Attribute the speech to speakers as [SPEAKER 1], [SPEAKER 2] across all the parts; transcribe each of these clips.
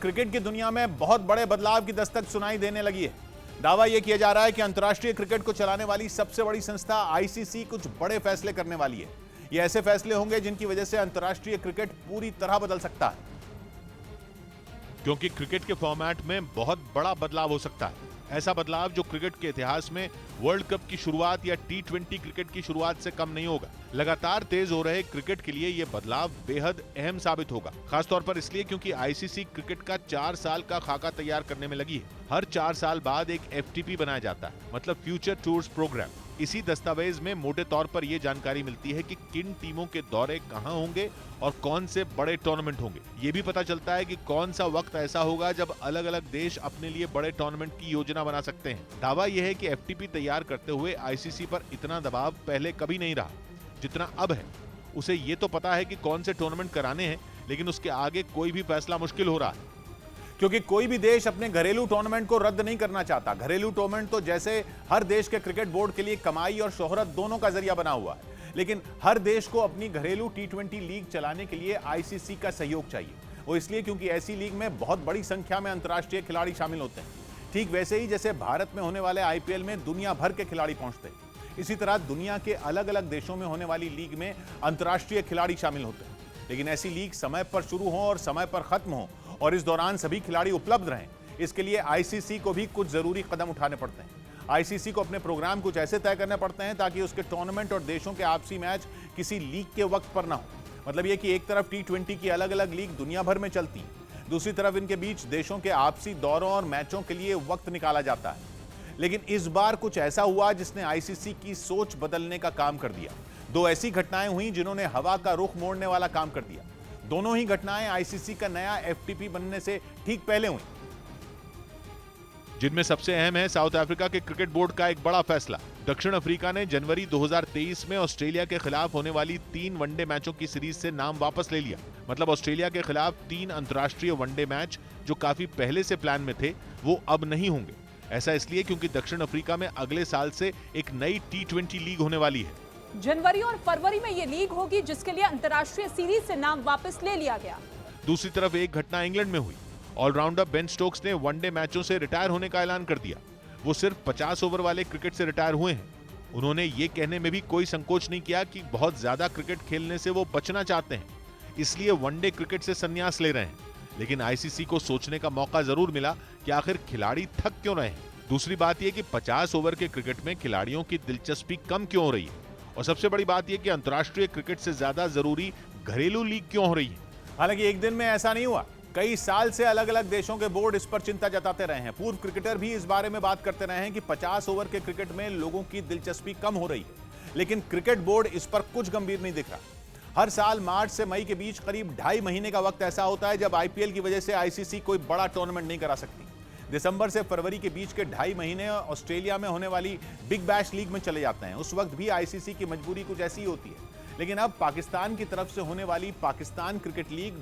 [SPEAKER 1] Cricket की दुनिया में बहुत बड़े बदलाव की दस्तक सुनाई देने लगी है। दावा यह किया जा रहा है कि अंतर्राष्ट्रीय क्रिकेट को चलाने वाली सबसे बड़ी संस्था आईसीसी कुछ बड़े फैसले करने वाली है। ये ऐसे फैसले होंगे जिनकी वजह से अंतर्राष्ट्रीय क्रिकेट पूरी तरह बदल सकता है।
[SPEAKER 2] क्योंकि क्रिकेट के फॉर्मेट में बहुत बड़ा बदलाव हो सकता है। ऐसा बदलाव जो क्रिकेट के इतिहास में वर्ल्ड कप की शुरुआत या टी20 क्रिकेट की शुरुआत से कम नहीं होगा। लगातार तेज हो रहे क्रिकेट के लिए यह बदलाव बेहद अहम साबित होगा, खासतौर पर इसलिए क्योंकि आईसीसी क्रिकेट का 4 साल का खाका तैयार करने में लगी है। हर 4 साल बाद एक एफटीपी बनाया जाता है, मतलब फ्यूचर टूर्स प्रोग्राम। इसी दस्तावेज में मोटे तौर पर यह जानकारी मिलती है कि किन टीमों के दौरे कहां होंगे और कौन से बड़े टूर्नामेंट होंगे। ये भी पता चलता है कि कौन सा वक्त ऐसा होगा जब अलग अलग देश अपने लिए बड़े टूर्नामेंट की योजना बना सकते हैं। दावा यह है कि एफटीपी तैयार करते हुए आईसीसी पर इतना दबाव पहले कभी नहीं रहा जितना अब है। उसे ये तो पता है कि कौन से टूर्नामेंट कराने हैं, लेकिन उसके आगे कोई भी फैसला मुश्किल हो रहा है,
[SPEAKER 1] क्योंकि कोई भी देश अपने घरेलू टूर्नामेंट को रद्द नहीं करना चाहता। घरेलू टूर्नामेंट तो जैसे हर देश के क्रिकेट बोर्ड के लिए कमाई और शोहरत दोनों का जरिया बना हुआ है, लेकिन हर देश को अपनी घरेलू टी20 लीग चलाने के लिए आईसीसी का सहयोग चाहिए। वो इसलिए क्योंकि ऐसी लीग में बहुत बड़ी संख्या में अंतर्राष्ट्रीय खिलाड़ी शामिल होते हैं। ठीक वैसे ही जैसे भारत में होने वाले आईपीएल में दुनिया भर के खिलाड़ी पहुंचते हैं, इसी तरह दुनिया के अलग अलग देशों में होने वाली लीग में अंतर्राष्ट्रीय खिलाड़ी शामिल होते हैं। लेकिन ऐसी लीग समय पर शुरू हो और समय पर खत्म हो और इस दौरान सभी खिलाड़ी उपलब्ध रहें, इसके लिए आईसीसी को भी कुछ जरूरी कदम उठाने पड़ते हैं। आईसीसी को अपने प्रोग्राम कुछ ऐसे तय करने पड़ते हैं ताकि उसके टूर्नामेंट और देशों के आपसी मैच किसी लीग के वक्त पर ना हो। मतलब यह कि एक तरफ टी20 की अलग अलग लीग दुनिया भर में चलती, दूसरी तरफ इनके बीच देशों के आपसी दौरों और मैचों के लिए वक्त निकाला जाता है। लेकिन इस बार कुछ ऐसा हुआ जिसने आईसीसी की सोच बदलने का काम कर दिया। दो ऐसी घटनाएं हुई जिन्होंने हवा का रुख मोड़ने वाला काम कर दिया। दोनों ही घटनाएं आईसीसी का नया एफटीपी बनने से ठीक पहले हुई,
[SPEAKER 2] जिनमें सबसे अहम है साउथ अफ्रीका के क्रिकेट बोर्ड का एक बड़ा फैसला। दक्षिण अफ्रीका ने जनवरी 2023 में ऑस्ट्रेलिया के खिलाफ होने वाली 3 वनडे मैचों की सीरीज से नाम वापस ले लिया। मतलब ऑस्ट्रेलिया के खिलाफ 3 अंतर्राष्ट्रीय वनडे मैच जो काफी पहले से प्लान में थे, वो अब नहीं होंगे। ऐसा इसलिए क्योंकि दक्षिण अफ्रीका में अगले साल से एक नई टी20 लीग होने वाली है।
[SPEAKER 3] जनवरी और फरवरी में ये लीग होगी जिसके लिए अंतर्राष्ट्रीय सीरीज से नाम वापस ले लिया गया।
[SPEAKER 2] दूसरी तरफ एक घटना इंग्लैंड में हुई। ऑलराउंडर बेन स्टोक्स ने वनडे मैचों से रिटायर होने का ऐलान कर दिया। वो सिर्फ 50 ओवर वाले क्रिकेट से रिटायर हुए हैं। उन्होंने ये कहने में भी कोई संकोच नहीं किया कि बहुत ज्यादा क्रिकेट खेलने से वो बचना चाहते हैं, इसलिए वनडे क्रिकेट से संन्यास ले रहे हैं। लेकिन आईसीसी को सोचने का मौका जरूर मिला कि आखिर खिलाड़ी थक क्यों रहे हैं। दूसरी बात यह कि 50 ओवर के क्रिकेट में खिलाड़ियों की दिलचस्पी कम क्यों हो रही है, और सबसे बड़ी बात यह कि अंतर्राष्ट्रीय क्रिकेट से ज्यादा जरूरी घरेलू लीग क्यों हो रही है।
[SPEAKER 1] हालांकि एक दिन में ऐसा नहीं हुआ। कई साल से अलग अलग देशों के बोर्ड इस पर चिंता जताते रहे हैं। पूर्व क्रिकेटर भी इस बारे में बात करते रहे हैं कि 50 ओवर के क्रिकेट में लोगों की दिलचस्पी कम हो रही है, लेकिन क्रिकेट बोर्ड इस पर कुछ गंभीर नहीं दिख रहा। हर साल मार्च से मई के बीच करीब 2.5 महीने का वक्त ऐसा होता है जब आईपीएल की वजह से आईसीसी कोई बड़ा टूर्नामेंट नहीं करा सकती। दिसंबर से फरवरी के बीच के 2.5 महीने ऑस्ट्रेलिया में होने वाली बिग बैश लीग में चले जाते हैं। उस वक्त भी आईसीसी की मजबूरी कुछ ऐसी ही होती है। लेकिन अब पाकिस्तान की तरफ से होने वाली पाकिस्तान क्रिकेट लीग,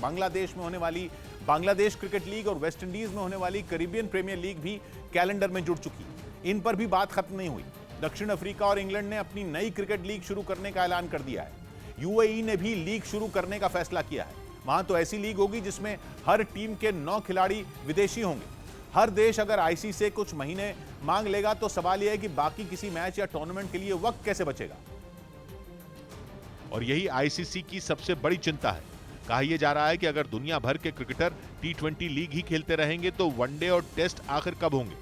[SPEAKER 1] बांग्लादेश में होने वाली बांग्लादेश क्रिकेट लीग और वेस्ट इंडीज में होने वाली कैरिबियन प्रीमियर लीग भी कैलेंडर में जुड़ चुकी। इन पर भी बात खत्म नहीं हुई। दक्षिण अफ्रीका और इंग्लैंड ने अपनी नई क्रिकेट लीग शुरू करने का ऐलान कर दिया है। यूएई ने भी लीग शुरू करने का फैसला किया है। वहां तो ऐसी लीग होगी जिसमें हर टीम के 9 खिलाड़ी विदेशी होंगे। हर देश अगर आईसीसी से कुछ महीने मांग लेगा तो सवाल यह है कि बाकी किसी मैच या टूर्नामेंट के लिए वक्त कैसे बचेगा।
[SPEAKER 2] और यही आईसीसी की सबसे बड़ी चिंता है। कहा यह जा रहा है कि अगर दुनिया भर के क्रिकेटर टी20 लीग ही खेलते रहेंगे तो वनडे और टेस्ट आखिर कब होंगे।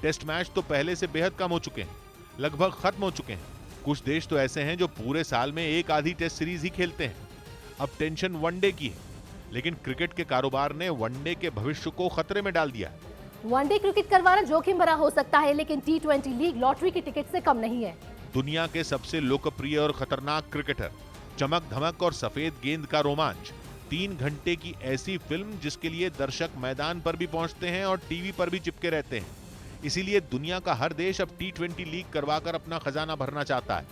[SPEAKER 2] टेस्ट मैच तो पहले से बेहद कम हो चुके हैं, लगभग खत्म हो चुके हैं। कुछ देश तो ऐसे हैं जो पूरे साल में एक आधी टेस्ट सीरीज ही खेलते हैं। अब टेंशन वनडे की है, लेकिन क्रिकेट के कारोबार ने वनडे के भविष्य को खतरे में डाल दिया है।
[SPEAKER 4] वनडे क्रिकेट करवाना जोखिम भरा हो सकता है, लेकिन टी20 लीग लॉटरी की टिकट से कम नहीं है।
[SPEAKER 2] दुनिया के सबसे लोकप्रिय और खतरनाक क्रिकेटर, चमक धमक और सफेद गेंद का रोमांच, 3 घंटे की ऐसी फिल्म जिसके लिए दर्शक मैदान पर भी पहुंचते हैं और टीवी पर भी चिपके रहते हैं। इसीलिए दुनिया का हर देश अब टी20 लीग करवाकर अपना खजाना भरना चाहता है।